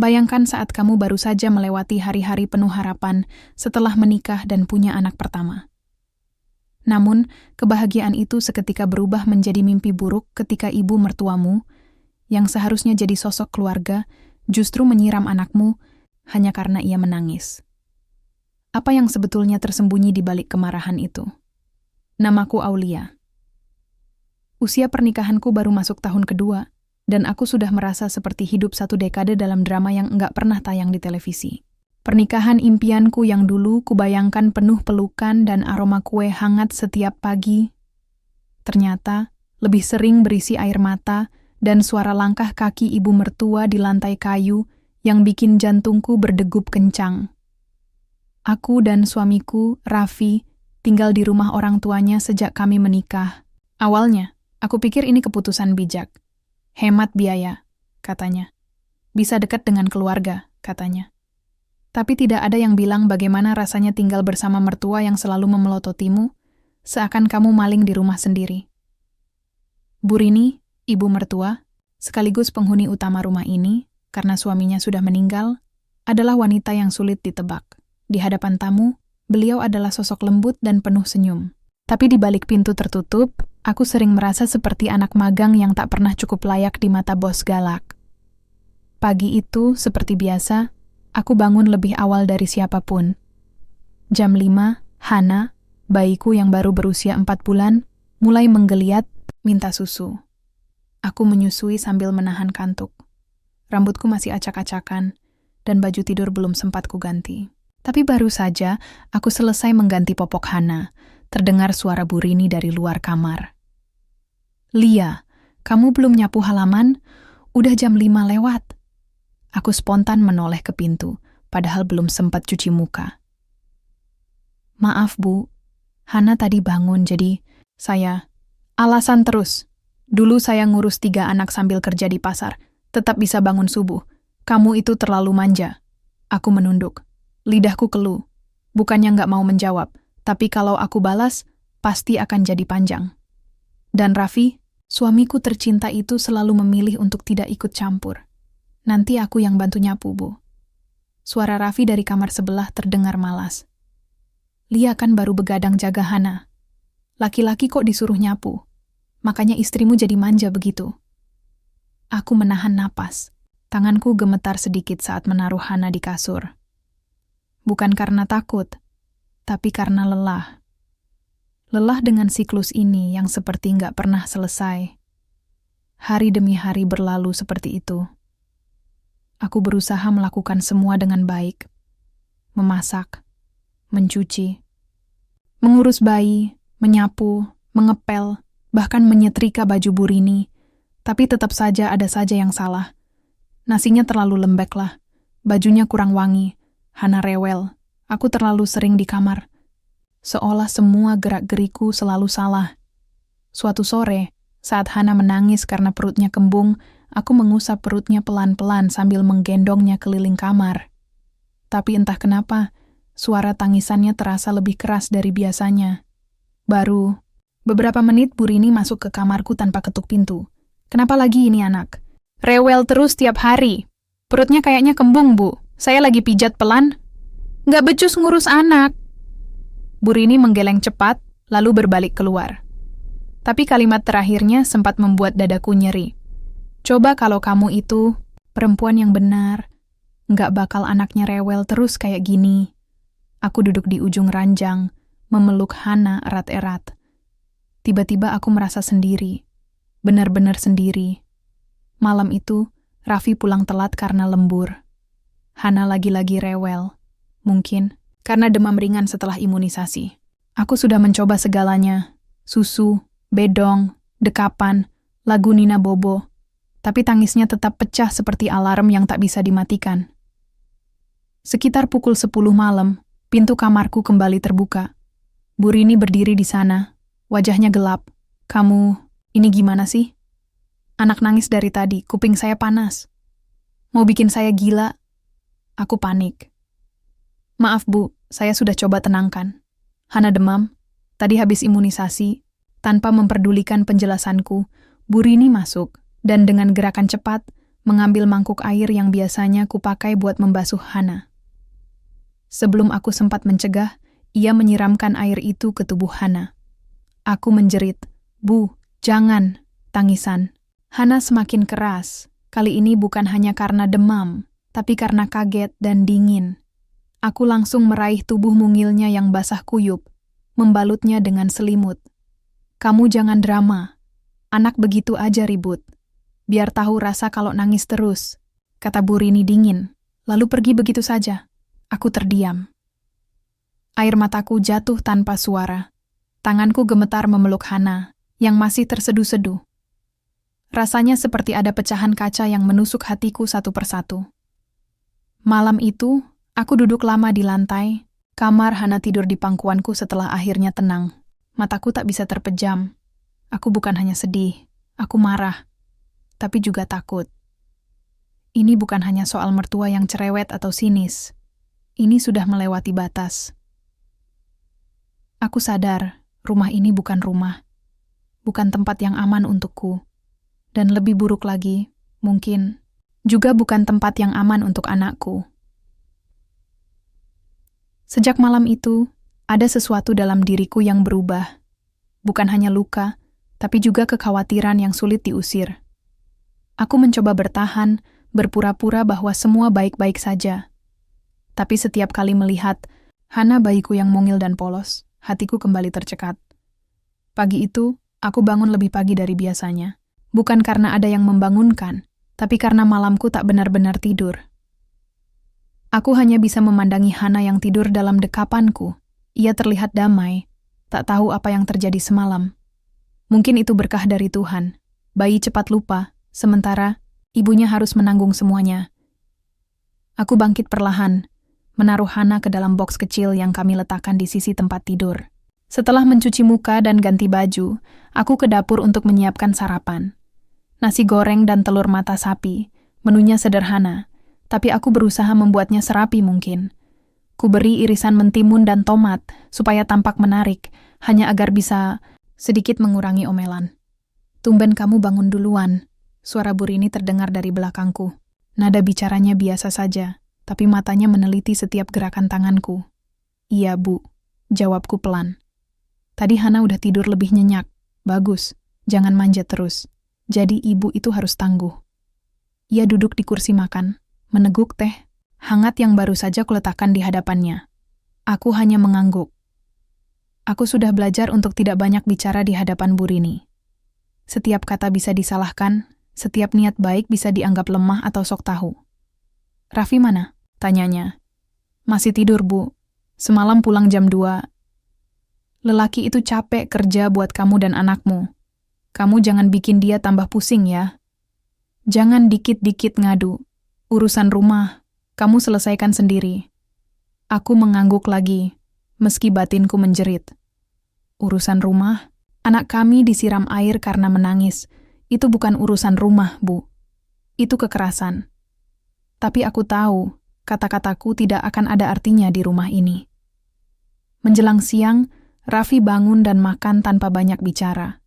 Bayangkan saat kamu baru saja melewati hari-hari penuh harapan setelah menikah dan punya anak pertama. Namun, kebahagiaan itu seketika berubah menjadi mimpi buruk ketika ibu mertuamu, yang seharusnya jadi sosok keluarga, justru menyiram anakmu hanya karena ia menangis. Apa yang sebetulnya tersembunyi di balik kemarahan itu? Namaku Aulia. Usia pernikahanku baru masuk tahun kedua, dan aku sudah merasa seperti hidup 1 dekade dalam drama yang enggak pernah tayang di televisi. Pernikahan impianku yang dulu kubayangkan penuh pelukan dan aroma kue hangat setiap pagi, ternyata lebih sering berisi air mata dan suara langkah kaki ibu mertua di lantai kayu yang bikin jantungku berdegup kencang. Aku dan suamiku, Raffi, tinggal di rumah orang tuanya sejak kami menikah. Awalnya, aku pikir ini keputusan bijak. Hemat biaya, katanya. Bisa dekat dengan keluarga, katanya. Tapi tidak ada yang bilang bagaimana rasanya tinggal bersama mertua yang selalu memelototimu, seakan kamu maling di rumah sendiri. Bu Rini, ibu mertua, sekaligus penghuni utama rumah ini, karena suaminya sudah meninggal, adalah wanita yang sulit ditebak. Di hadapan tamu, beliau adalah sosok lembut dan penuh senyum. Tapi di balik pintu tertutup, aku sering merasa seperti anak magang yang tak pernah cukup layak di mata bos galak. Pagi itu, seperti biasa, aku bangun lebih awal dari siapapun. Jam 5, Hana, bayiku yang baru berusia 4 bulan, mulai menggeliat minta susu. Aku menyusui sambil menahan kantuk. Rambutku masih acak-acakan, dan baju tidur belum sempat kuganti. Tapi baru saja aku selesai mengganti popok Hana, terdengar suara Bu Rini dari luar kamar. "Lia, kamu belum nyapu halaman? Udah jam 5 lewat." Aku spontan menoleh ke pintu, padahal belum sempat cuci muka. "Maaf, Bu. Hana tadi bangun, jadi saya..." "Alasan terus. Dulu saya ngurus 3 anak sambil kerja di pasar, tetap bisa bangun subuh. Kamu itu terlalu manja." Aku menunduk. Lidahku keluh. Bukannya nggak mau menjawab, tapi kalau aku balas, pasti akan jadi panjang. Dan Raffi, suamiku tercinta itu selalu memilih untuk tidak ikut campur. "Nanti aku yang bantu nyapu, Bu." Suara Raffi dari kamar sebelah terdengar malas. "Lia kan baru begadang jaga Hana. Laki-laki kok disuruh nyapu? Makanya istrimu jadi manja begitu." Aku menahan napas. Tanganku gemetar sedikit saat menaruh Hana di kasur. Bukan karena takut, tapi karena lelah. Lelah dengan siklus ini yang seperti nggak pernah selesai. Hari demi hari berlalu seperti itu. Aku berusaha melakukan semua dengan baik. Memasak, mencuci, mengurus bayi, menyapu, mengepel, bahkan menyetrika baju Bu Rini. Tapi tetap saja ada saja yang salah. Nasinya terlalu lembek lah, bajunya kurang wangi, Hana rewel, aku terlalu sering di kamar. Seolah semua gerak-geriku selalu salah. Suatu sore, saat Hana menangis karena perutnya kembung, aku mengusap perutnya pelan-pelan sambil menggendongnya keliling kamar. Tapi entah kenapa, suara tangisannya terasa lebih keras dari biasanya. Baru beberapa menit Bu Rini masuk ke kamarku tanpa ketuk pintu. "Kenapa lagi ini anak? Rewel terus tiap hari. Perutnya kayaknya kembung, Bu. Saya lagi pijat pelan." "Nggak becus ngurus anak." Bu Rini menggeleng cepat, lalu berbalik keluar. Tapi kalimat terakhirnya sempat membuat dadaku nyeri. "Coba kalau kamu itu perempuan yang benar, nggak bakal anaknya rewel terus kayak gini." Aku duduk di ujung ranjang, memeluk Hana erat-erat. Tiba-tiba aku merasa sendiri. Benar-benar sendiri. Malam itu, Raffi pulang telat karena lembur. Hana lagi-lagi rewel. Mungkin karena demam ringan setelah imunisasi. Aku sudah mencoba segalanya. Susu, bedong, dekapan, lagu Nina Bobo. Tapi tangisnya tetap pecah seperti alarm yang tak bisa dimatikan. Sekitar pukul 10 malam, pintu kamarku kembali terbuka. Bu Rini berdiri di sana. Wajahnya gelap. "Kamu, ini gimana sih?" "Anak nangis dari tadi, kuping saya panas. Mau bikin saya gila." Aku panik. "Maaf, Bu, saya sudah coba tenangkan. Hana demam, tadi habis imunisasi." Tanpa memperdulikan penjelasanku, Bu Rini masuk, dan dengan gerakan cepat, mengambil mangkuk air yang biasanya kupakai buat membasuh Hana. Sebelum aku sempat mencegah, ia menyiramkan air itu ke tubuh Hana. Aku menjerit, "Bu, jangan!" Tangisan Hana semakin keras. Kali ini bukan hanya karena demam, tapi karena kaget dan dingin. Aku langsung meraih tubuh mungilnya yang basah kuyup, membalutnya dengan selimut. "Kamu jangan drama. Anak begitu aja ribut. Biar tahu rasa kalau nangis terus," kata Bu Rini dingin, lalu pergi begitu saja. Aku terdiam. Air mataku jatuh tanpa suara. Tanganku gemetar memeluk Hana, yang masih terseduh-seduh. Rasanya seperti ada pecahan kaca yang menusuk hatiku satu persatu. Malam itu, aku duduk lama di lantai. Kamar Hana tidur di pangkuanku setelah akhirnya tenang. Mataku tak bisa terpejam. Aku bukan hanya sedih, aku marah, tapi juga takut. Ini bukan hanya soal mertua yang cerewet atau sinis. Ini sudah melewati batas. Aku sadar, rumah ini bukan rumah. Bukan tempat yang aman untukku. Dan lebih buruk lagi, mungkin, juga bukan tempat yang aman untuk anakku. Sejak malam itu, ada sesuatu dalam diriku yang berubah. Bukan hanya luka, tapi juga kekhawatiran yang sulit diusir. Aku mencoba bertahan, berpura-pura bahwa semua baik-baik saja. Tapi setiap kali melihat Hana bayiku yang mungil dan polos, hatiku kembali tercekat. Pagi itu, aku bangun lebih pagi dari biasanya. Bukan karena ada yang membangunkan, tapi karena malamku tak benar-benar tidur. Aku hanya bisa memandangi Hana yang tidur dalam dekapanku. Ia terlihat damai, tak tahu apa yang terjadi semalam. Mungkin itu berkah dari Tuhan. Bayi cepat lupa, sementara ibunya harus menanggung semuanya. Aku bangkit perlahan, menaruh Hana ke dalam boks kecil yang kami letakkan di sisi tempat tidur. Setelah mencuci muka dan ganti baju, aku ke dapur untuk menyiapkan sarapan. Nasi goreng dan telur mata sapi, menunya sederhana, tapi aku berusaha membuatnya serapi mungkin. Ku beri irisan mentimun dan tomat, supaya tampak menarik, hanya agar bisa sedikit mengurangi omelan. "Tumben kamu bangun duluan," suara Bu Rini terdengar dari belakangku. Nada bicaranya biasa saja, tapi matanya meneliti setiap gerakan tanganku. "Iya, Bu," jawabku pelan. "Tadi Hana udah tidur lebih nyenyak. Bagus, jangan manja terus. Jadi ibu itu harus tangguh." Ia duduk di kursi makan, meneguk teh hangat yang baru saja kuletakkan di hadapannya. Aku hanya mengangguk. Aku sudah belajar untuk tidak banyak bicara di hadapan Bu Rini. Setiap kata bisa disalahkan, setiap niat baik bisa dianggap lemah atau sok tahu. "Raffi mana?" tanyanya. "Masih tidur, Bu. Semalam pulang jam 2. Lelaki itu capek kerja buat kamu dan anakmu. Kamu jangan bikin dia tambah pusing ya. Jangan dikit-dikit ngadu. Urusan rumah, kamu selesaikan sendiri." Aku mengangguk lagi, meski batinku menjerit. "Urusan rumah? Anak kami disiram air karena menangis. Itu bukan urusan rumah, Bu. Itu kekerasan. Tapi aku tahu, kata-kataku tidak akan ada artinya di rumah ini." Menjelang siang, Raffi bangun dan makan tanpa banyak bicara.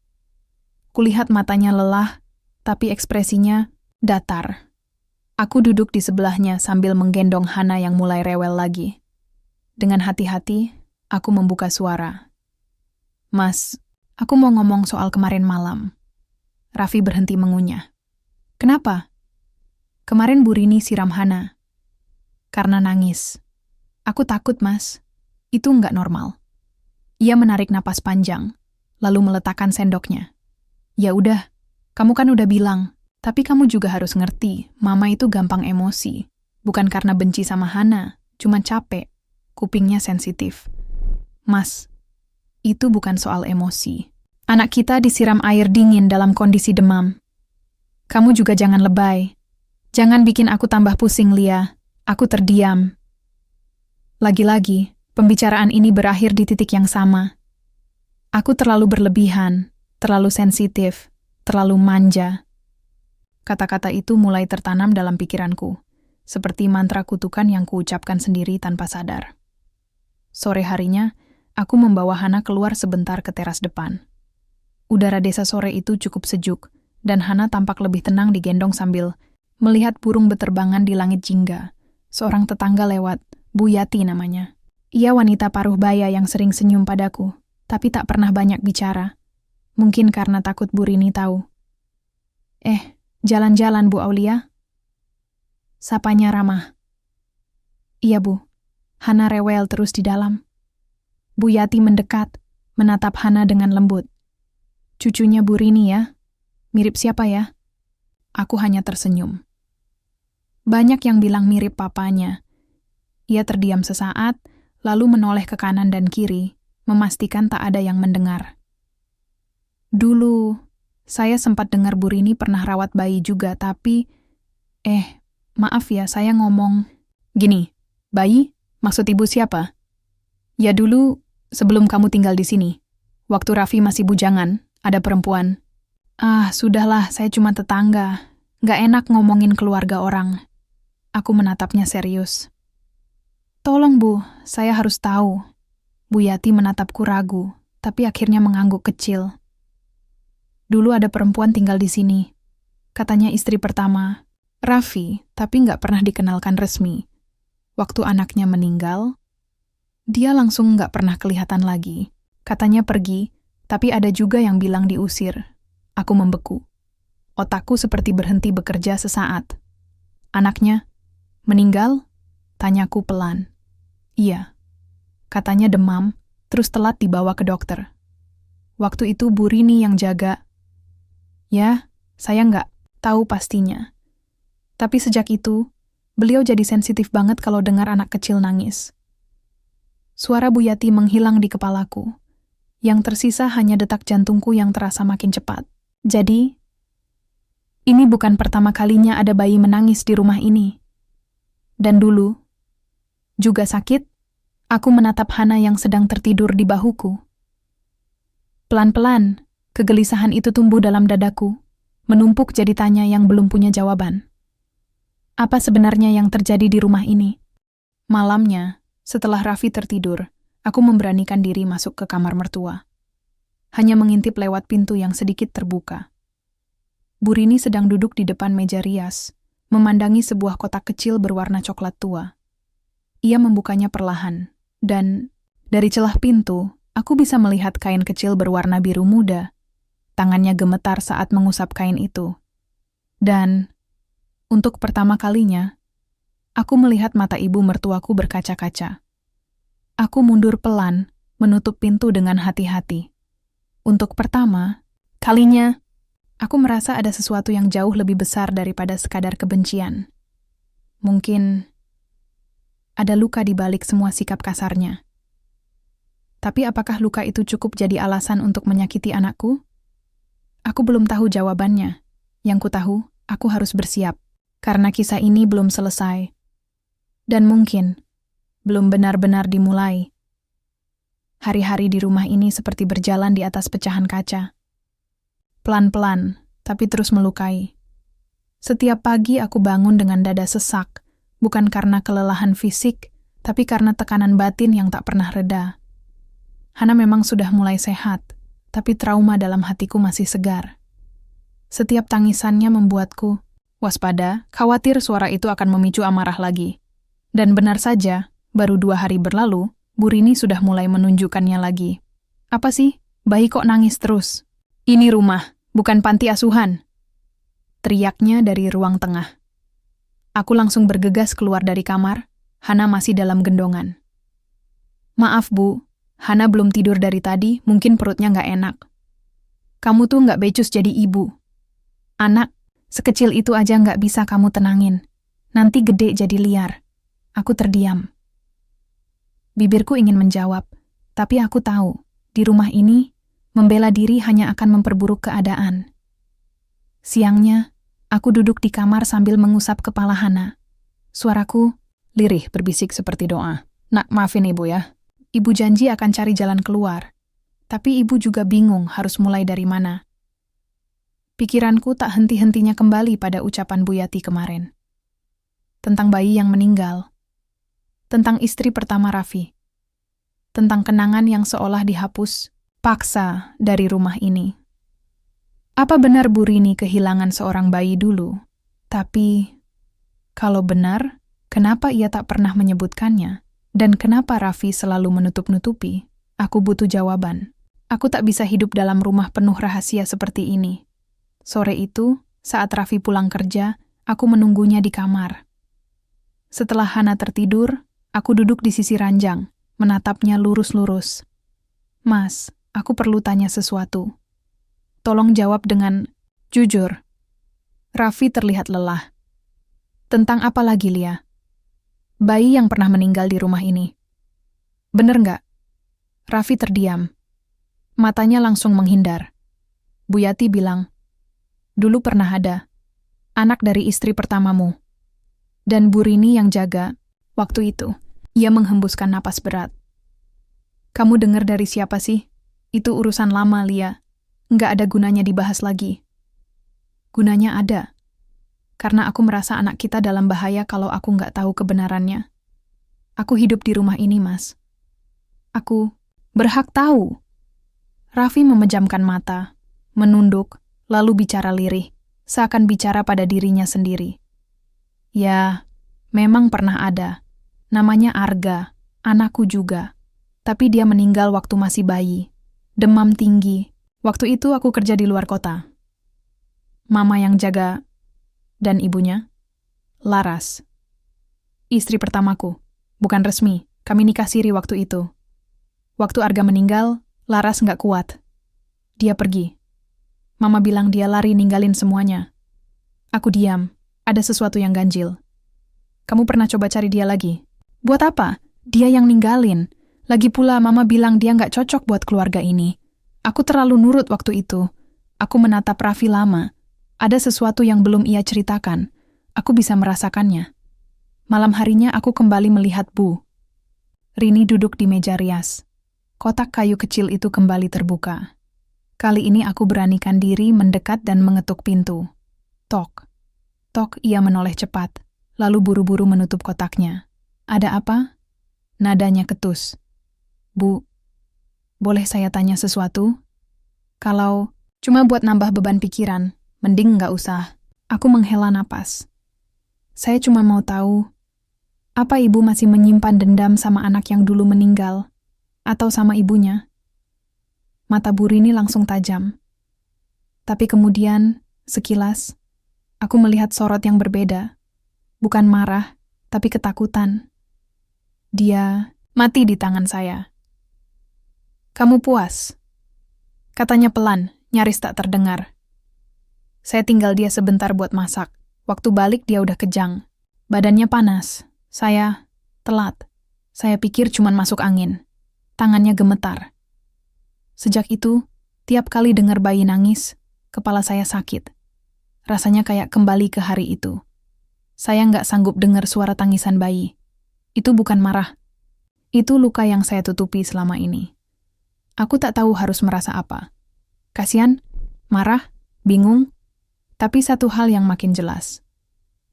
Kulihat matanya lelah, tapi ekspresinya datar. Aku duduk di sebelahnya sambil menggendong Hana yang mulai rewel lagi. Dengan hati-hati, aku membuka suara. "Mas, aku mau ngomong soal kemarin malam." Raffi berhenti mengunyah. "Kenapa?" "Kemarin Bu Rini siram Hana." "Karena nangis." "Aku takut, Mas. Itu nggak normal." Ia menarik napas panjang, lalu meletakkan sendoknya. "Ya udah, kamu kan udah bilang, tapi kamu juga harus ngerti, Mama itu gampang emosi. Bukan karena benci sama Hana, cuma capek. Kupingnya sensitif." "Mas, itu bukan soal emosi. Anak kita disiram air dingin dalam kondisi demam. Kamu juga jangan lebay. Jangan bikin aku tambah pusing, Lia." Aku terdiam. Lagi-lagi, pembicaraan ini berakhir di titik yang sama. Aku terlalu berlebihan, terlalu sensitif, terlalu manja. Kata-kata itu mulai tertanam dalam pikiranku, seperti mantra kutukan yang kuucapkan sendiri tanpa sadar. Sore harinya, aku membawa Hana keluar sebentar ke teras depan. Udara desa sore itu cukup sejuk, dan Hana tampak lebih tenang digendong sambil melihat burung beterbangan di langit jingga. Seorang tetangga lewat, Bu Yati namanya. Ia wanita paruh baya yang sering senyum padaku, tapi tak pernah banyak bicara. Mungkin karena takut Bu Rini tahu. Jalan-jalan Bu Aulia? Sapanya ramah. Iya Bu, Hana rewel terus di dalam. Bu Yati mendekat, menatap Hana dengan lembut. Cucunya Bu Rini ya? Mirip siapa ya? Aku hanya tersenyum. Banyak yang bilang mirip papanya. Ia terdiam sesaat, lalu menoleh ke kanan dan kiri, memastikan tak ada yang mendengar. Dulu, saya sempat dengar Bu Rini pernah rawat bayi juga, tapi... maaf ya, saya ngomong... Gini, bayi? Maksud ibu siapa? Ya dulu, sebelum kamu tinggal di sini. Waktu Raffi masih bujangan, ada perempuan. Sudahlah, saya cuma tetangga. Nggak enak ngomongin keluarga orang. Aku menatapnya serius. Tolong Bu, saya harus tahu. Bu Yati menatapku ragu, tapi akhirnya mengangguk kecil. Dulu ada perempuan tinggal di sini. Katanya istri pertama, Raffi, tapi nggak pernah dikenalkan resmi. Waktu anaknya meninggal, dia langsung nggak pernah kelihatan lagi. Katanya pergi, tapi ada juga yang bilang diusir. Aku membeku. Otakku seperti berhenti bekerja sesaat. Anaknya meninggal? Tanyaku pelan. Iya. Katanya demam, terus telat dibawa ke dokter. Waktu itu Bu Rini yang jaga. Ya, saya nggak tahu pastinya. Tapi sejak itu, beliau jadi sensitif banget kalau dengar anak kecil nangis. Suara Bu Yati menghilang di kepalaku. Yang tersisa hanya detak jantungku yang terasa makin cepat. Jadi, ini bukan pertama kalinya ada bayi menangis di rumah ini. Dan dulu, juga sakit, aku menatap Hana yang sedang tertidur di bahuku. Pelan-pelan, kegelisahan itu tumbuh dalam dadaku, menumpuk jadi tanya yang belum punya jawaban. Apa sebenarnya yang terjadi di rumah ini? Malamnya, setelah Raffi tertidur, aku memberanikan diri masuk ke kamar mertua. Hanya mengintip lewat pintu yang sedikit terbuka. Bu Rini sedang duduk di depan meja rias, memandangi sebuah kotak kecil berwarna coklat tua. Ia membukanya perlahan, dan dari celah pintu, aku bisa melihat kain kecil berwarna biru muda. Tangannya gemetar saat mengusap kain itu. Dan, untuk pertama kalinya, aku melihat mata ibu mertuaku berkaca-kaca. Aku mundur pelan, menutup pintu dengan hati-hati. Untuk pertama kalinya, aku merasa ada sesuatu yang jauh lebih besar daripada sekadar kebencian. Mungkin ada luka di balik semua sikap kasarnya. Tapi apakah luka itu cukup jadi alasan untuk menyakiti anakku? Aku belum tahu jawabannya. Yang ku tahu, aku harus bersiap. Karena kisah ini belum selesai. Dan mungkin, belum benar-benar dimulai. Hari-hari di rumah ini seperti berjalan di atas pecahan kaca. Pelan-pelan, tapi terus melukai. Setiap pagi aku bangun dengan dada sesak, bukan karena kelelahan fisik, tapi karena tekanan batin yang tak pernah reda. Hana memang sudah mulai sehat, tapi trauma dalam hatiku masih segar. Setiap tangisannya membuatku waspada, khawatir suara itu akan memicu amarah lagi. Dan benar saja, baru 2 hari berlalu, Bu Rini sudah mulai menunjukkannya lagi. Apa sih? Bayi kok nangis terus? Ini rumah, bukan panti asuhan. Teriaknya dari ruang tengah. Aku langsung bergegas keluar dari kamar, Hana masih dalam gendongan. Maaf Bu, Hana belum tidur dari tadi, mungkin perutnya nggak enak. Kamu tuh nggak becus jadi ibu. Anak, sekecil itu aja nggak bisa kamu tenangin. Nanti gede jadi liar. Aku terdiam. Bibirku ingin menjawab, tapi aku tahu, di rumah ini, membela diri hanya akan memperburuk keadaan. Siangnya, aku duduk di kamar sambil mengusap kepala Hana. Suaraku lirih berbisik seperti doa. Nak, maafin ibu ya. Ibu janji akan cari jalan keluar. Tapi ibu juga bingung harus mulai dari mana. Pikiranku tak henti-hentinya kembali pada ucapan Bu Yati kemarin. Tentang bayi yang meninggal. Tentang istri pertama Raffi. Tentang kenangan yang seolah dihapus paksa dari rumah ini. Apa benar Bu Rini kehilangan seorang bayi dulu, Tapi, kalau benar, kenapa ia tak pernah menyebutkannya? Dan kenapa Raffi selalu menutup-nutupi? Aku butuh jawaban. Aku tak bisa hidup dalam rumah penuh rahasia seperti ini. Sore itu, saat Raffi pulang kerja, aku menunggunya di kamar. Setelah Hana tertidur, aku duduk di sisi ranjang, menatapnya lurus-lurus. Mas, aku perlu tanya sesuatu. Tolong jawab dengan jujur. Raffi terlihat lelah. Tentang apa lagi, Lia? Bayi yang pernah meninggal di rumah ini. Bener nggak? Raffi terdiam. Matanya langsung menghindar. Bu Yati bilang, dulu pernah ada. Anak dari istri pertamamu. Dan Bu Rini yang jaga. Waktu itu, ia menghembuskan napas berat. Kamu dengar dari siapa sih? Itu urusan lama, Lia. Nggak ada gunanya dibahas lagi. Gunanya ada. Karena aku merasa anak kita dalam bahaya kalau aku nggak tahu kebenarannya. Aku hidup di rumah ini, Mas. Aku berhak tahu. Raffi memejamkan mata, menunduk, lalu bicara lirih, seakan bicara pada dirinya sendiri. Ya, memang pernah ada. Namanya Arga, anakku juga. Tapi dia meninggal waktu masih bayi. Demam tinggi. Waktu itu aku kerja di luar kota. Mama yang jaga dan ibunya? Laras. Istri pertamaku. Bukan resmi, kami nikah siri waktu itu. Waktu Arga meninggal, Laras nggak kuat. Dia pergi. Mama bilang dia lari ninggalin semuanya. Aku diam, ada sesuatu yang ganjil. Kamu pernah coba cari dia lagi? Buat apa? Dia yang ninggalin. Lagi pula Mama bilang dia nggak cocok buat keluarga ini. Aku terlalu nurut waktu itu. Aku menatap Raffi lama. Ada sesuatu yang belum ia ceritakan. Aku bisa merasakannya. Malam harinya aku kembali melihat Bu Rini duduk di meja rias. Kotak kayu kecil itu kembali terbuka. Kali ini aku beranikan diri mendekat dan mengetuk pintu. Tok. Tok, ia menoleh cepat, lalu buru-buru menutup kotaknya. Ada apa? Nadanya ketus. Bu, boleh saya tanya sesuatu? Kalau cuma buat nambah beban pikiran, mending nggak usah. Aku menghela napas. Saya cuma mau tahu, apa ibu masih menyimpan dendam sama anak yang dulu meninggal? Atau sama ibunya? Mata Bu Rini langsung tajam. Tapi kemudian, sekilas, aku melihat sorot yang berbeda. Bukan marah, tapi ketakutan. Dia mati di tangan saya. Kamu puas? Katanya pelan, nyaris tak terdengar. Saya tinggal dia sebentar buat masak. Waktu balik dia udah kejang. Badannya panas. Saya telat. Saya pikir cuman masuk angin. Tangannya gemetar. Sejak itu, tiap kali dengar bayi nangis, kepala saya sakit. Rasanya kayak kembali ke hari itu. Saya nggak sanggup dengar suara tangisan bayi. Itu bukan marah. Itu luka yang saya tutupi selama ini. Aku tak tahu harus merasa apa. Kasian, marah, bingung, tapi satu hal yang makin jelas.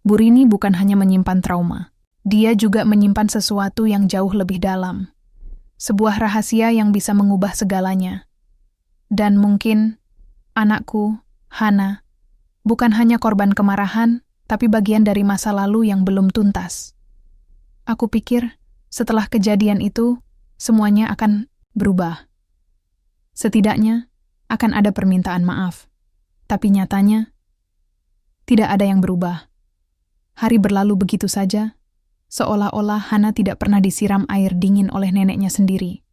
Bu Rini bukan hanya menyimpan trauma. Dia juga menyimpan sesuatu yang jauh lebih dalam. Sebuah rahasia yang bisa mengubah segalanya. Dan mungkin, anakku, Hana, bukan hanya korban kemarahan, tapi bagian dari masa lalu yang belum tuntas. Aku pikir, setelah kejadian itu, semuanya akan berubah. Setidaknya, akan ada permintaan maaf. Tapi nyatanya, tidak ada yang berubah. Hari berlalu begitu saja, seolah-olah Hana tidak pernah disiram air dingin oleh neneknya sendiri.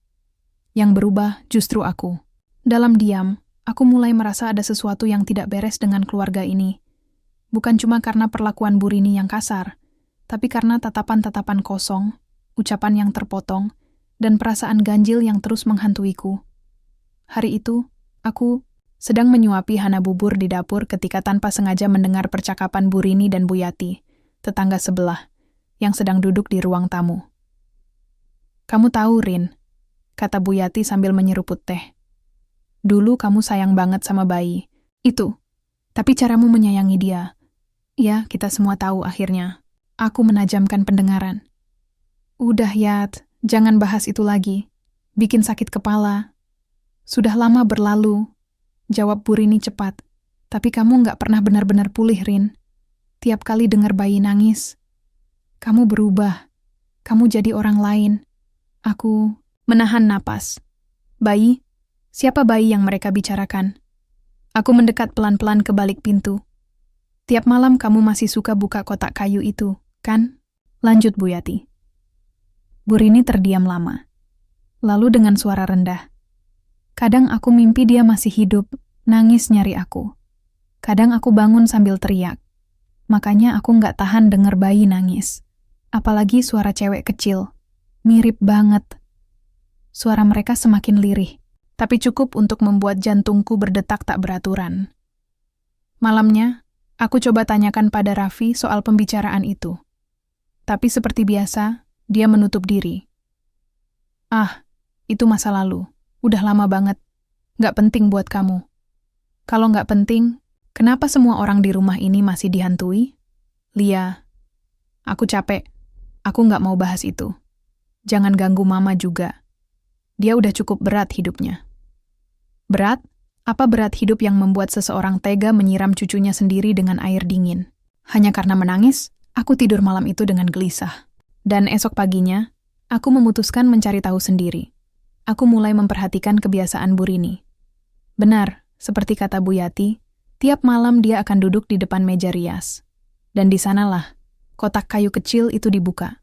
Yang berubah justru aku. Dalam diam, aku mulai merasa ada sesuatu yang tidak beres dengan keluarga ini. Bukan cuma karena perlakuan Bu Rini yang kasar, tapi karena tatapan-tatapan kosong, ucapan yang terpotong, dan perasaan ganjil yang terus menghantuiku. Hari itu, aku sedang menyuapi Hana bubur di dapur ketika tanpa sengaja mendengar percakapan Bu Rini dan Bu Yati, tetangga sebelah, yang sedang duduk di ruang tamu. Kamu tahu, Rin, kata Bu Yati sambil menyeruput teh. Dulu kamu sayang banget sama bayi. Itu. Tapi caramu menyayangi dia. Ya, kita semua tahu akhirnya. Aku menajamkan pendengaran. Udah, Yat. Jangan bahas itu lagi. Bikin sakit kepala. Sudah lama berlalu. Jawab Bu Rini cepat. Tapi kamu nggak pernah benar-benar pulih, Rin. Tiap kali dengar bayi nangis, kamu berubah. Kamu jadi orang lain. Aku menahan napas. Bayi? Siapa bayi yang mereka bicarakan? Aku mendekat pelan-pelan ke balik pintu. Tiap malam kamu masih suka buka kotak kayu itu, kan? Lanjut Bu Yati. Bu Rini terdiam lama. Lalu dengan suara rendah. Kadang aku mimpi dia masih hidup, nangis nyari aku. Kadang aku bangun sambil teriak. Makanya aku nggak tahan denger bayi nangis. Apalagi suara cewek kecil. Mirip banget. Suara mereka semakin lirih, tapi cukup untuk membuat jantungku berdetak tak beraturan. Malamnya, aku coba tanyakan pada Raffi soal pembicaraan itu. Tapi seperti biasa, dia menutup diri. Ah, itu masa lalu. Udah lama banget. Nggak penting buat kamu. Kalau nggak penting, kenapa semua orang di rumah ini masih dihantui? Lia, aku capek. Aku nggak mau bahas itu. Jangan ganggu Mama juga. Dia udah cukup berat hidupnya. Berat? Apa berat hidup yang membuat seseorang tega menyiram cucunya sendiri dengan air dingin? Hanya karena menangis, aku tidur malam itu dengan gelisah. Dan esok paginya, aku memutuskan mencari tahu sendiri. Aku mulai memperhatikan kebiasaan Bu Rini. Benar, seperti kata Bu Yati, tiap malam dia akan duduk di depan meja rias. Dan di sanalah, kotak kayu kecil itu dibuka.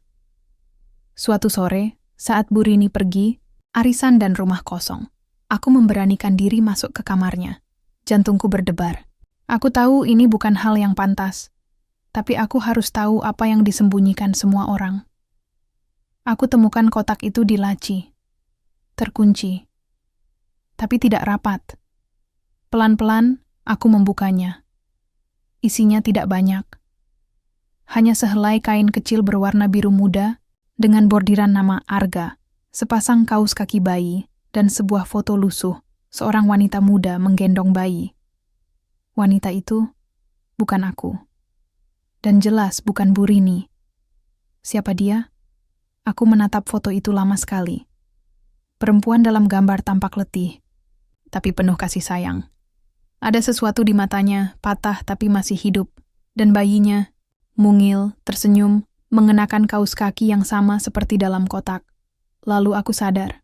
Suatu sore, saat Bu Rini pergi, arisan dan rumah kosong. Aku memberanikan diri masuk ke kamarnya. Jantungku berdebar. Aku tahu ini bukan hal yang pantas, tapi aku harus tahu apa yang disembunyikan semua orang. Aku temukan kotak itu di laci. Terkunci. Tapi tidak rapat. Pelan-pelan, aku membukanya. Isinya tidak banyak. Hanya sehelai kain kecil berwarna biru muda dengan bordiran nama Arga, sepasang kaos kaki bayi, dan sebuah foto lusuh seorang wanita muda menggendong bayi. Wanita itu bukan aku. Dan jelas bukan Bu Rini. Siapa dia? Aku menatap foto itu lama sekali. Perempuan dalam gambar tampak letih, tapi penuh kasih sayang. Ada sesuatu di matanya, patah tapi masih hidup, dan bayinya, mungil, tersenyum, mengenakan kaos kaki yang sama seperti dalam kotak. Lalu aku sadar,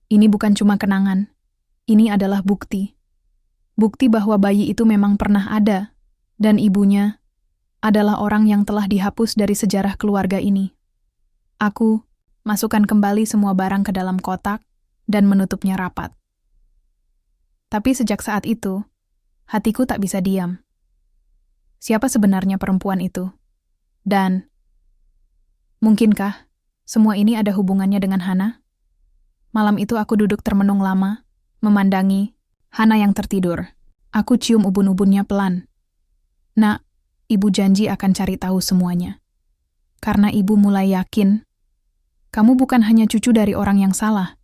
ini bukan cuma kenangan, ini adalah bukti. Bukti bahwa bayi itu memang pernah ada, dan ibunya adalah orang yang telah dihapus dari sejarah keluarga ini. Aku masukkan kembali semua barang ke dalam kotak dan menutupnya rapat. Tapi sejak saat itu, hatiku tak bisa diam. Siapa sebenarnya perempuan itu? Dan, mungkinkah semua ini ada hubungannya dengan Hana? Malam itu aku duduk termenung lama, memandangi Hana yang tertidur. Aku cium ubun-ubunnya pelan. Nak, ibu janji akan cari tahu semuanya. Karena ibu mulai yakin, kamu bukan hanya cucu dari orang yang salah,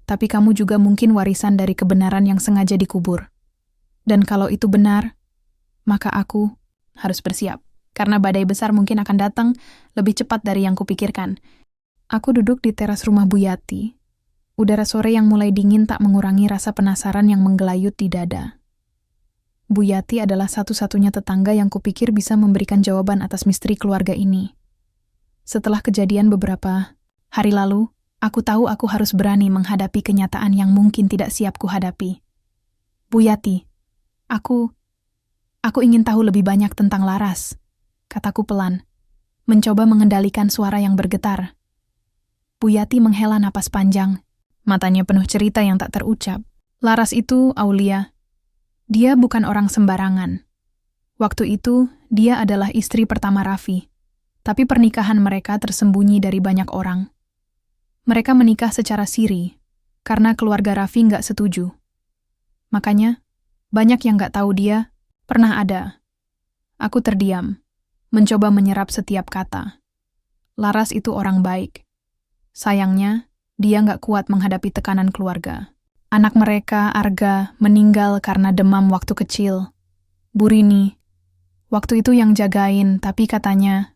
tapi kamu juga mungkin warisan dari kebenaran yang sengaja dikubur. Dan kalau itu benar, maka aku harus bersiap. Karena badai besar mungkin akan datang lebih cepat dari yang kupikirkan. Aku duduk di teras rumah Bu Yati. Udara sore yang mulai dingin tak mengurangi rasa penasaran yang menggelayut di dada. Bu Yati adalah satu-satunya tetangga yang kupikir bisa memberikan jawaban atas misteri keluarga ini. Setelah kejadian beberapa hari lalu, aku tahu aku harus berani menghadapi kenyataan yang mungkin tidak siap kuhadapi. Bu Yati, aku ingin tahu lebih banyak tentang Laras, kataku pelan, mencoba mengendalikan suara yang bergetar. Bu Yati menghela napas panjang, matanya penuh cerita yang tak terucap. Laras itu, Aulia, dia bukan orang sembarangan. Waktu itu, dia adalah istri pertama Raffi, tapi pernikahan mereka tersembunyi dari banyak orang. Mereka menikah secara siri, karena keluarga Raffi nggak setuju. Makanya, banyak yang nggak tahu dia pernah ada. Aku terdiam, mencoba menyerap setiap kata. Laras itu orang baik. Sayangnya, dia nggak kuat menghadapi tekanan keluarga. Anak mereka, Arga, meninggal karena demam waktu kecil. Bu Rini, waktu itu yang jagain, tapi katanya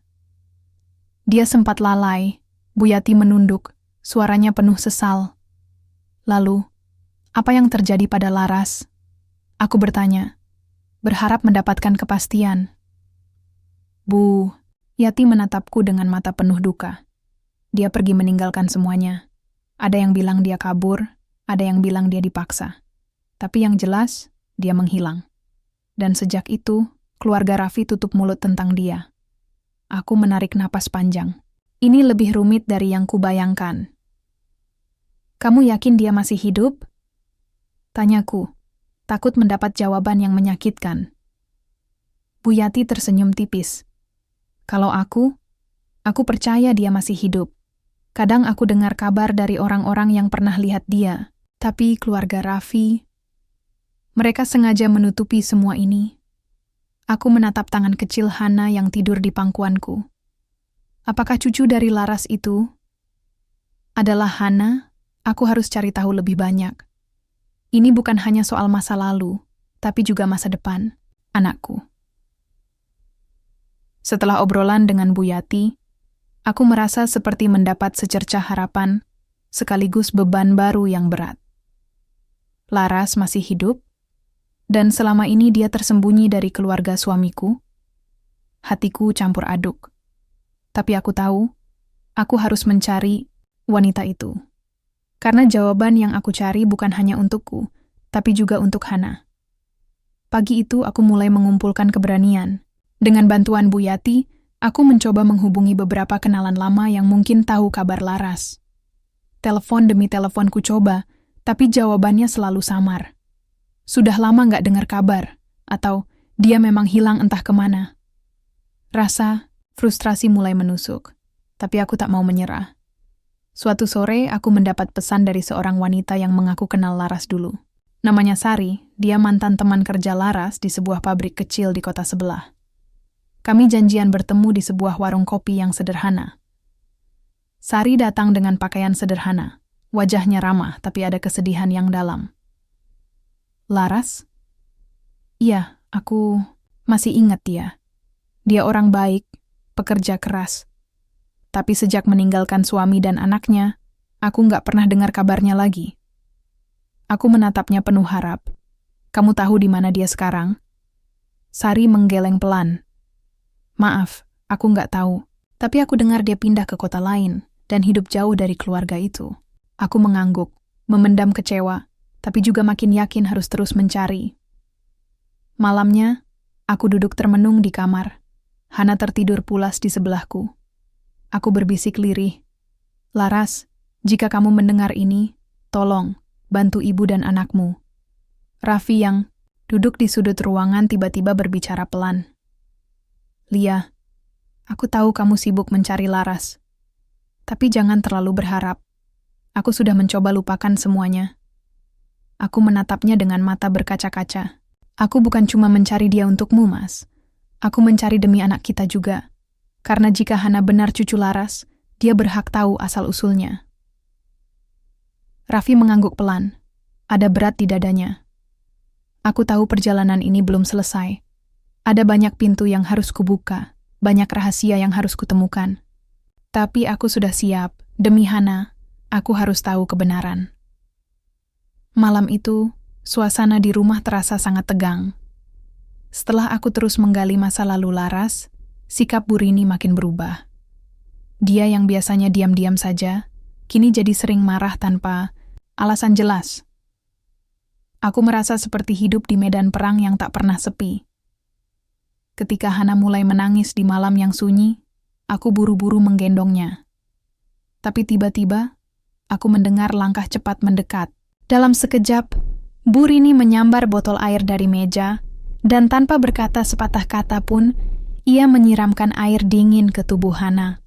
dia sempat lalai. Bu Yati menunduk, suaranya penuh sesal. Lalu, apa yang terjadi pada Laras? Aku bertanya, berharap mendapatkan kepastian. Bu, Yati menatapku dengan mata penuh duka. Dia pergi meninggalkan semuanya. Ada yang bilang dia kabur, ada yang bilang dia dipaksa. Tapi yang jelas, dia menghilang. Dan sejak itu, keluarga Raffi tutup mulut tentang dia. Aku menarik napas panjang. Ini lebih rumit dari yang kubayangkan. Kamu yakin dia masih hidup? Tanyaku, takut mendapat jawaban yang menyakitkan. Bu Yati tersenyum tipis. Kalau aku percaya dia masih hidup. Kadang aku dengar kabar dari orang-orang yang pernah lihat dia. Tapi keluarga Raffi, mereka sengaja menutupi semua ini. Aku menatap tangan kecil Hana yang tidur di pangkuanku. Apakah cucu dari Laras itu adalah Hana? Aku harus cari tahu lebih banyak. Ini bukan hanya soal masa lalu, tapi juga masa depan, anakku. Setelah obrolan dengan Bu Yati, aku merasa seperti mendapat secercah harapan, sekaligus beban baru yang berat. Laras masih hidup, dan selama ini dia tersembunyi dari keluarga suamiku. Hatiku campur aduk. Tapi aku tahu, aku harus mencari wanita itu. Karena jawaban yang aku cari bukan hanya untukku, tapi juga untuk Hana. Pagi itu aku mulai mengumpulkan keberanian. Dengan bantuan Bu Yati, aku mencoba menghubungi beberapa kenalan lama yang mungkin tahu kabar Laras. Telepon demi telepon ku coba, tapi jawabannya selalu samar. Sudah lama nggak dengar kabar, atau dia memang hilang entah kemana. Rasa frustrasi mulai menusuk, tapi aku tak mau menyerah. Suatu sore, aku mendapat pesan dari seorang wanita yang mengaku kenal Laras dulu. Namanya Sari, dia mantan teman kerja Laras di sebuah pabrik kecil di kota sebelah. Kami janjian bertemu di sebuah warung kopi yang sederhana. Sari datang dengan pakaian sederhana. Wajahnya ramah, tapi ada kesedihan yang dalam. Laras? Iya, aku masih ingat dia. Dia orang baik, pekerja keras. Tapi sejak meninggalkan suami dan anaknya, aku nggak pernah dengar kabarnya lagi. Aku menatapnya penuh harap. Kamu tahu di mana dia sekarang? Sari menggeleng pelan. Maaf, aku nggak tahu. Tapi aku dengar dia pindah ke kota lain dan hidup jauh dari keluarga itu. Aku mengangguk, memendam kecewa, tapi juga makin yakin harus terus mencari. Malamnya, aku duduk termenung di kamar. Hana tertidur pulas di sebelahku. Aku berbisik lirih. Laras, jika kamu mendengar ini, tolong, bantu ibu dan anakmu. Raffi yang duduk di sudut ruangan tiba-tiba berbicara pelan. Lia, aku tahu kamu sibuk mencari Laras. Tapi jangan terlalu berharap. Aku sudah mencoba lupakan semuanya. Aku menatapnya dengan mata berkaca-kaca. Aku bukan cuma mencari dia untukmu, Mas. Aku mencari demi anak kita juga. Karena jika Hana benar cucu Laras, dia berhak tahu asal-usulnya. Raffi mengangguk pelan. Ada berat di dadanya. Aku tahu perjalanan ini belum selesai. Ada banyak pintu yang harus kubuka, banyak rahasia yang harus kutemukan. Tapi aku sudah siap, demi Hana, aku harus tahu kebenaran. Malam itu, suasana di rumah terasa sangat tegang. Setelah aku terus menggali masa lalu Laras, sikap Bu Rini makin berubah. Dia yang biasanya diam-diam saja, kini jadi sering marah tanpa alasan jelas. Aku merasa seperti hidup di medan perang yang tak pernah sepi. Ketika Hana mulai menangis di malam yang sunyi, aku buru-buru menggendongnya. Tapi tiba-tiba, aku mendengar langkah cepat mendekat. Dalam sekejap, Bu Rini menyambar botol air dari meja, dan tanpa berkata sepatah kata pun, ia menyiramkan air dingin ke tubuh Hana.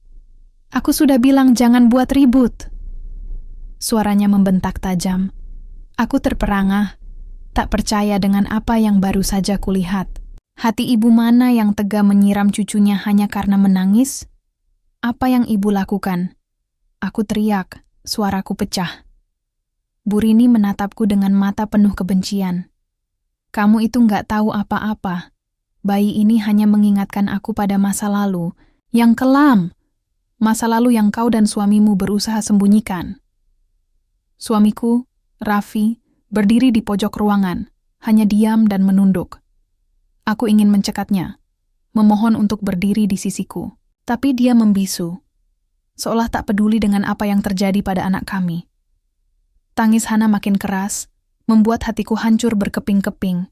Aku sudah bilang jangan buat ribut. Suaranya membentak tajam. Aku terperangah, tak percaya dengan apa yang baru saja kulihat. Hati ibu mana yang tega menyiram cucunya hanya karena menangis? Apa yang ibu lakukan? Aku teriak, suaraku pecah. Bu Rini menatapku dengan mata penuh kebencian. Kamu itu nggak tahu apa-apa. Bayi ini hanya mengingatkan aku pada masa lalu, yang kelam. Masa lalu yang kau dan suamimu berusaha sembunyikan. Suamiku, Raffi, berdiri di pojok ruangan, hanya diam dan menunduk. Aku ingin mencekatnya, memohon untuk berdiri di sisiku. Tapi dia membisu, seolah tak peduli dengan apa yang terjadi pada anak kami. Tangis Hana makin keras, membuat hatiku hancur berkeping-keping.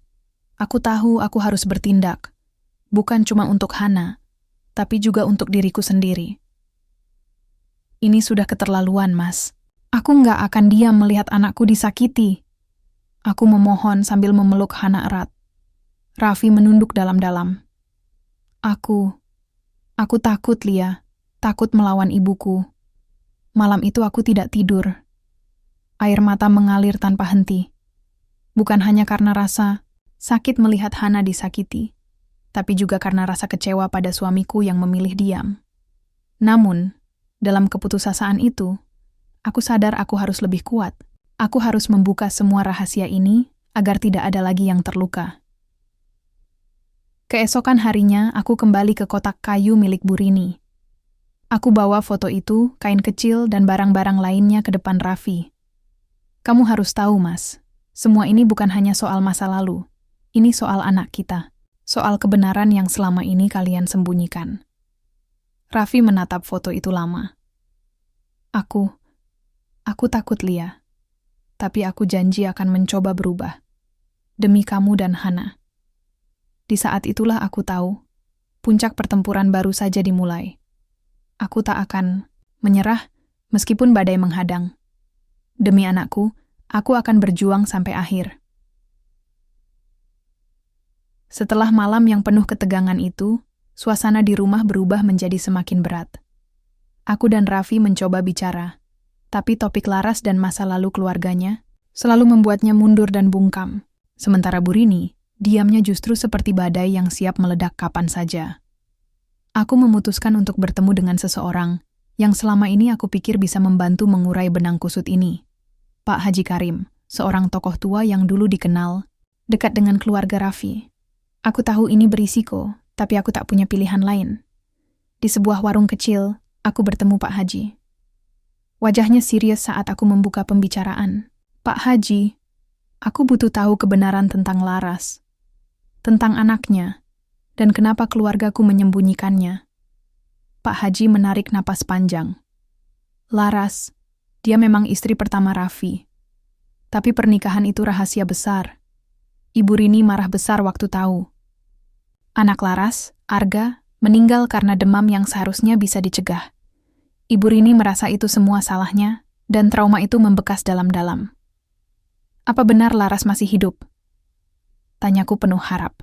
Aku tahu aku harus bertindak, bukan cuma untuk Hana, tapi juga untuk diriku sendiri. Ini sudah keterlaluan, Mas. Aku nggak akan diam melihat anakku disakiti. Aku memohon sambil memeluk Hana erat. Raffi menunduk dalam-dalam. Aku takut, Lia. Takut melawan ibuku. Malam itu aku tidak tidur. Air mata mengalir tanpa henti. Bukan hanya karena rasa sakit melihat Hana disakiti, tapi juga karena rasa kecewa pada suamiku yang memilih diam. Namun, dalam keputusasaan itu, aku sadar aku harus lebih kuat. Aku harus membuka semua rahasia ini agar tidak ada lagi yang terluka. Keesokan harinya, aku kembali ke kotak kayu milik Bu Rini. Aku bawa foto itu, kain kecil, dan barang-barang lainnya ke depan Raffi. Kamu harus tahu, Mas, semua ini bukan hanya soal masa lalu. Ini soal anak kita. Soal kebenaran yang selama ini kalian sembunyikan. Raffi menatap foto itu lama. Aku takut, Lia. Tapi aku janji akan mencoba berubah. Demi kamu dan Hana. Di saat itulah aku tahu, puncak pertempuran baru saja dimulai. Aku tak akan menyerah meskipun badai menghadang. Demi anakku, aku akan berjuang sampai akhir. Setelah malam yang penuh ketegangan itu, suasana di rumah berubah menjadi semakin berat. Aku dan Raffi mencoba bicara, tapi topik Laras dan masa lalu keluarganya selalu membuatnya mundur dan bungkam. Sementara Bu Rini, diamnya justru seperti badai yang siap meledak kapan saja. Aku memutuskan untuk bertemu dengan seseorang yang selama ini aku pikir bisa membantu mengurai benang kusut ini. Pak Haji Karim, seorang tokoh tua yang dulu dikenal, dekat dengan keluarga Raffi. Aku tahu ini berisiko, tapi aku tak punya pilihan lain. Di sebuah warung kecil, aku bertemu Pak Haji. Wajahnya serius saat aku membuka pembicaraan. Pak Haji, aku butuh tahu kebenaran tentang Laras. Tentang anaknya, dan kenapa keluargaku menyembunyikannya. Pak Haji menarik napas panjang. Laras, dia memang istri pertama Raffi. Tapi pernikahan itu rahasia besar. Ibu Rini marah besar waktu tahu. Anak Laras, Arga, meninggal karena demam yang seharusnya bisa dicegah. Ibu Rini merasa itu semua salahnya, dan trauma itu membekas dalam-dalam. Apa benar Laras masih hidup? Tanyaku penuh harap.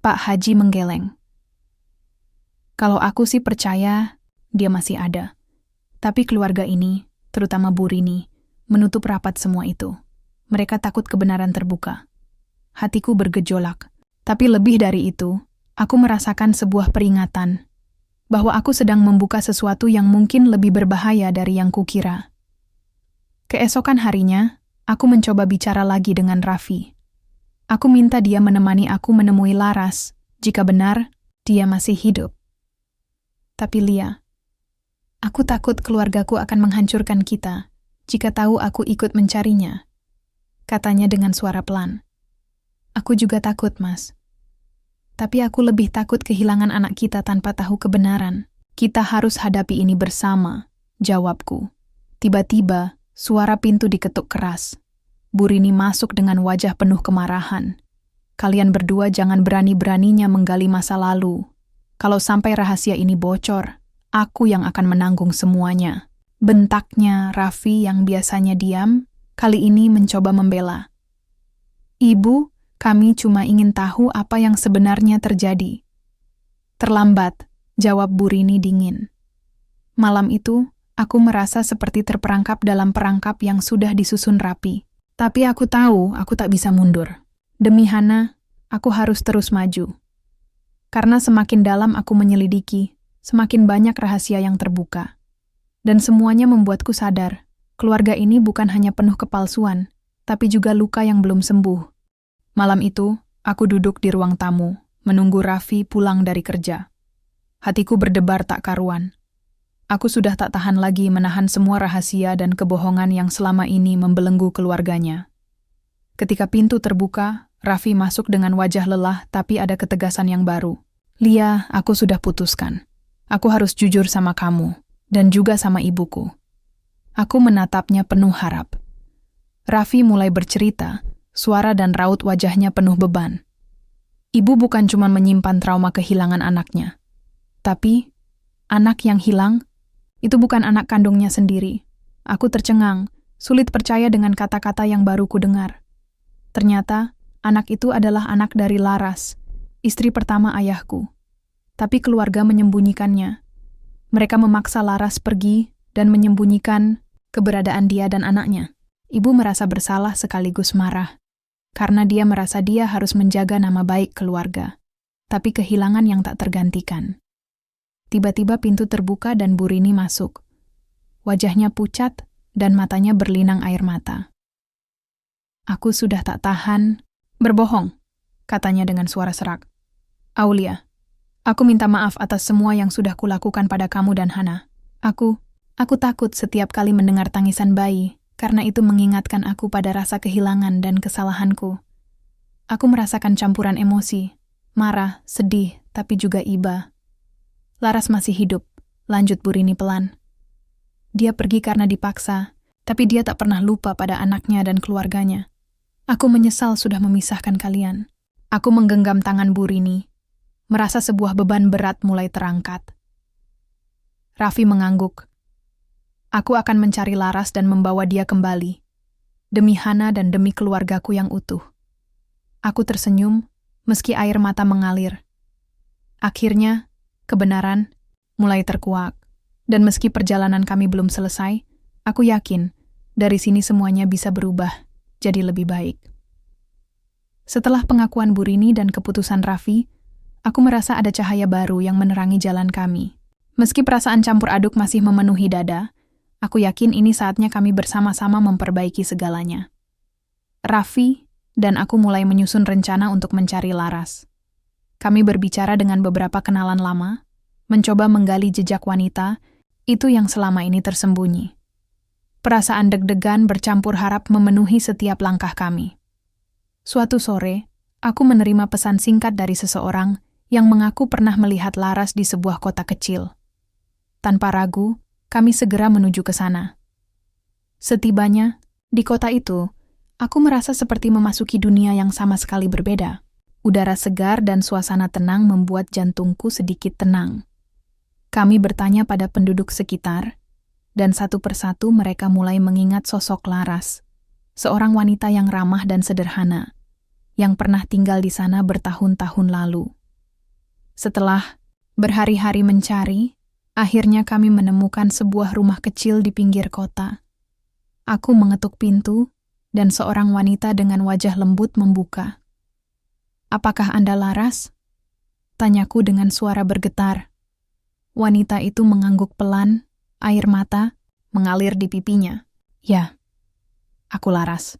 Pak Haji menggeleng. Kalau aku sih percaya, dia masih ada. Tapi keluarga ini, terutama Bu Rini, menutup rapat semua itu. Mereka takut kebenaran terbuka. Hatiku bergejolak. Tapi lebih dari itu, aku merasakan sebuah peringatan bahwa aku sedang membuka sesuatu yang mungkin lebih berbahaya dari yang kukira. Keesokan harinya, aku mencoba bicara lagi dengan Raffi. Aku minta dia menemani aku menemui Laras, jika benar dia masih hidup. Tapi Lia, aku takut keluargaku akan menghancurkan kita jika tahu aku ikut mencarinya. Katanya dengan suara pelan. Aku juga takut, Mas. Tapi aku lebih takut kehilangan anak kita tanpa tahu kebenaran. Kita harus hadapi ini bersama, jawabku. Tiba-tiba, suara pintu diketuk keras. Bu Rini masuk dengan wajah penuh kemarahan. Kalian berdua jangan berani-beraninya menggali masa lalu. Kalau sampai rahasia ini bocor, aku yang akan menanggung semuanya. Bentaknya Raffi yang biasanya diam, kali ini mencoba membela. Ibu, kami cuma ingin tahu apa yang sebenarnya terjadi. Terlambat, jawab Bu Rini dingin. Malam itu, aku merasa seperti terperangkap dalam perangkap yang sudah disusun rapi. Tapi aku tahu aku tak bisa mundur. Demi Hana, aku harus terus maju. Karena semakin dalam aku menyelidiki, semakin banyak rahasia yang terbuka. Dan semuanya membuatku sadar, keluarga ini bukan hanya penuh kepalsuan, tapi juga luka yang belum sembuh. Malam itu, aku duduk di ruang tamu, menunggu Raffi pulang dari kerja. Hatiku berdebar tak karuan. Aku sudah tak tahan lagi menahan semua rahasia dan kebohongan yang selama ini membelenggu keluarganya. Ketika pintu terbuka, Raffi masuk dengan wajah lelah tapi ada ketegasan yang baru. Lia, aku sudah putuskan. Aku harus jujur sama kamu, dan juga sama ibuku. Aku menatapnya penuh harap. Raffi mulai bercerita, suara dan raut wajahnya penuh beban. Ibu bukan cuma menyimpan trauma kehilangan anaknya. Tapi, anak yang hilang, itu bukan anak kandungnya sendiri. Aku tercengang, sulit percaya dengan kata-kata yang baru ku dengar. Ternyata, anak itu adalah anak dari Laras, istri pertama ayahku. Tapi keluarga menyembunyikannya. Mereka memaksa Laras pergi dan menyembunyikan keberadaan dia dan anaknya. Ibu merasa bersalah sekaligus marah, karena dia merasa dia harus menjaga nama baik keluarga, tapi kehilangan yang tak tergantikan. Tiba-tiba pintu terbuka dan Bu Rini masuk. Wajahnya pucat dan matanya berlinang air mata. Aku sudah tak tahan. Berbohong, katanya dengan suara serak. Aulia, aku minta maaf atas semua yang sudah kulakukan pada kamu dan Hana. Aku takut setiap kali mendengar tangisan bayi, karena itu mengingatkan aku pada rasa kehilangan dan kesalahanku. Aku merasakan campuran emosi, marah, sedih, tapi juga iba. Laras masih hidup, lanjut Bu Rini pelan. Dia pergi karena dipaksa, tapi dia tak pernah lupa pada anaknya dan keluarganya. Aku menyesal sudah memisahkan kalian. Aku menggenggam tangan Bu Rini, merasa sebuah beban berat mulai terangkat. Raffi mengangguk. Aku akan mencari Laras dan membawa dia kembali, demi Hana dan demi keluargaku yang utuh. Aku tersenyum, meski air mata mengalir. Akhirnya, kebenaran mulai terkuak, dan meski perjalanan kami belum selesai, aku yakin dari sini semuanya bisa berubah jadi lebih baik. Setelah pengakuan Bu Rini dan keputusan Raffi, aku merasa ada cahaya baru yang menerangi jalan kami. Meski perasaan campur aduk masih memenuhi dada, aku yakin ini saatnya kami bersama-sama memperbaiki segalanya. Raffi dan aku mulai menyusun rencana untuk mencari Laras. Kami berbicara dengan beberapa kenalan lama, mencoba menggali jejak wanita, itu yang selama ini tersembunyi. Perasaan deg-degan bercampur harap memenuhi setiap langkah kami. Suatu sore, aku menerima pesan singkat dari seseorang yang mengaku pernah melihat Laras di sebuah kota kecil. Tanpa ragu, kami segera menuju ke sana. Setibanya, di kota itu, aku merasa seperti memasuki dunia yang sama sekali berbeda. Udara segar dan suasana tenang membuat jantungku sedikit tenang. Kami bertanya pada penduduk sekitar, dan satu persatu mereka mulai mengingat sosok Laras, seorang wanita yang ramah dan sederhana, yang pernah tinggal di sana bertahun-tahun lalu. Setelah berhari-hari mencari, akhirnya kami menemukan sebuah rumah kecil di pinggir kota. Aku mengetuk pintu, dan seorang wanita dengan wajah lembut membuka. "Apakah Anda Laras?" tanyaku dengan suara bergetar. Wanita itu mengangguk pelan, air mata mengalir di pipinya. "Ya, aku Laras."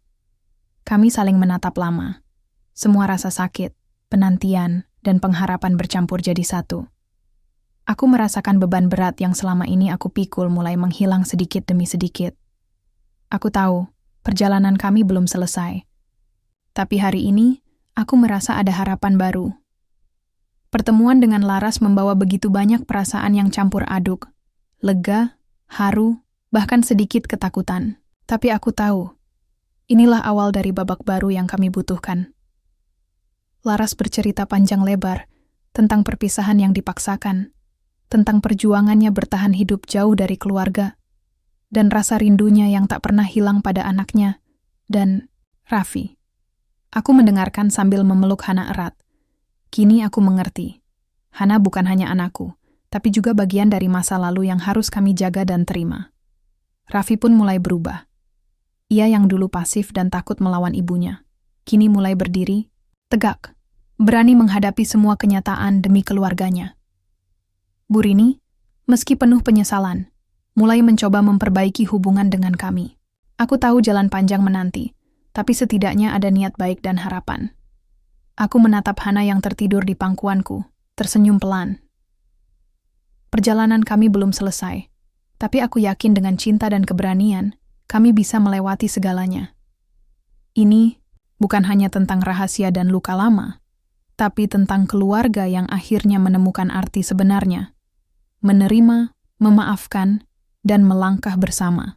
Kami saling menatap lama. Semua rasa sakit, penantian, dan pengharapan bercampur jadi satu. Aku merasakan beban berat yang selama ini aku pikul mulai menghilang sedikit demi sedikit. Aku tahu, perjalanan kami belum selesai. Tapi hari ini, aku merasa ada harapan baru. Pertemuan dengan Laras membawa begitu banyak perasaan yang campur aduk. Lega, haru, bahkan sedikit ketakutan. Tapi aku tahu, inilah awal dari babak baru yang kami butuhkan. Laras bercerita panjang lebar tentang perpisahan yang dipaksakan, tentang perjuangannya bertahan hidup jauh dari keluarga, dan rasa rindunya yang tak pernah hilang pada anaknya, dan Raffi. Aku mendengarkan sambil memeluk Hana erat. Kini aku mengerti, Hana bukan hanya anakku, tapi juga bagian dari masa lalu yang harus kami jaga dan terima. Raffi pun mulai berubah. Ia yang dulu pasif dan takut melawan ibunya, kini mulai berdiri, tegak, berani menghadapi semua kenyataan demi keluarganya. Bu Rini, meski penuh penyesalan, mulai mencoba memperbaiki hubungan dengan kami. Aku tahu jalan panjang menanti, tapi setidaknya ada niat baik dan harapan. Aku menatap Hana yang tertidur di pangkuanku, tersenyum pelan. Perjalanan kami belum selesai, tapi aku yakin dengan cinta dan keberanian, kami bisa melewati segalanya. Ini bukan hanya tentang rahasia dan luka lama, tapi tentang keluarga yang akhirnya menemukan arti sebenarnya, menerima, memaafkan, dan melangkah bersama.